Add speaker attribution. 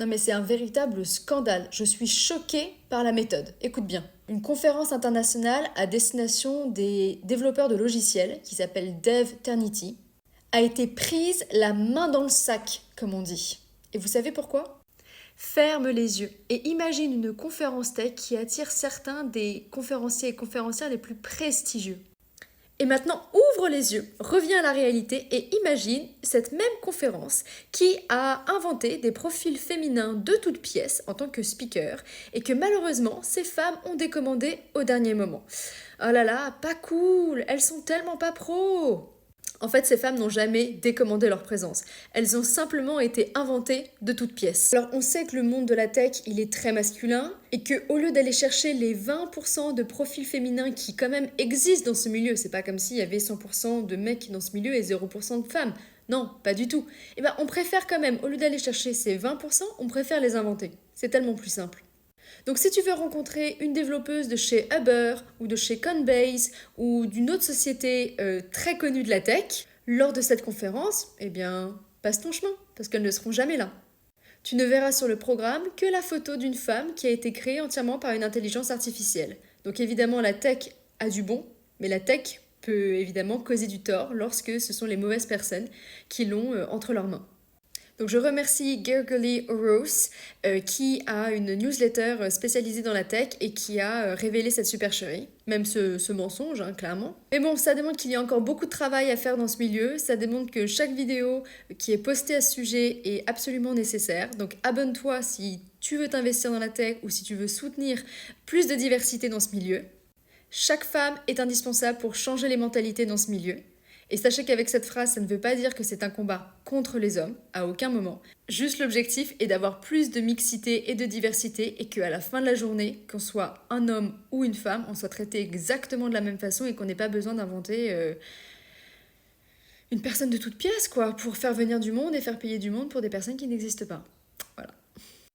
Speaker 1: Non mais c'est un véritable scandale. Je suis choquée par la méthode. Écoute bien. Une conférence internationale à destination des développeurs de logiciels, qui s'appelle DevTernity, a été prise la main dans le sac, comme on dit. Et vous savez pourquoi? Ferme les yeux et imagine une conférence tech qui attire certains des conférenciers et conférencières les plus prestigieux. Et maintenant, ouvre les yeux, reviens à la réalité et imagine cette même conférence qui a inventé des profils féminins de toutes pièces en tant que speaker et que malheureusement, ces femmes ont décommandé au dernier moment. Oh là là, pas cool, elles sont tellement pas pros. En fait, ces femmes n'ont jamais décommandé leur présence. Elles ont simplement été inventées de toutes pièces. Alors, on sait que le monde de la tech, il est très masculin et que au lieu d'aller chercher les 20% de profils féminins qui quand même existent dans ce milieu, c'est pas comme s'il y avait 100% de mecs dans ce milieu et 0% de femmes. Non, pas du tout. Et ben, on préfère quand même, au lieu d'aller chercher ces 20%, on préfère les inventer. C'est tellement plus simple. Donc si tu veux rencontrer une développeuse de chez Uber ou de chez Coinbase ou d'une autre société très connue de la tech, lors de cette conférence, eh bien, passe ton chemin, parce qu'elles ne seront jamais là. Tu ne verras sur le programme que la photo d'une femme qui a été créée entièrement par une intelligence artificielle. Donc évidemment, la tech a du bon, mais la tech peut évidemment causer du tort lorsque ce sont les mauvaises personnes qui l'ont entre leurs mains. Donc je remercie Gergely Rose qui a une newsletter spécialisée dans la tech et qui a révélé cette supercherie, même ce mensonge, hein, clairement. Mais bon, ça démontre qu'il y a encore beaucoup de travail à faire dans ce milieu, ça démontre que chaque vidéo qui est postée à ce sujet est absolument nécessaire. Donc abonne-toi si tu veux t'investir dans la tech ou si tu veux soutenir plus de diversité dans ce milieu. Chaque femme est indispensable pour changer les mentalités dans ce milieu. Et sachez qu'avec cette phrase, ça ne veut pas dire que c'est un combat contre les hommes, à aucun moment. Juste l'objectif est d'avoir plus de mixité et de diversité et qu'à la fin de la journée, qu'on soit un homme ou une femme, on soit traité exactement de la même façon et qu'on n'ait pas besoin d'inventer une personne de toute pièce, quoi, pour faire venir du monde et faire payer du monde pour des personnes qui n'existent pas.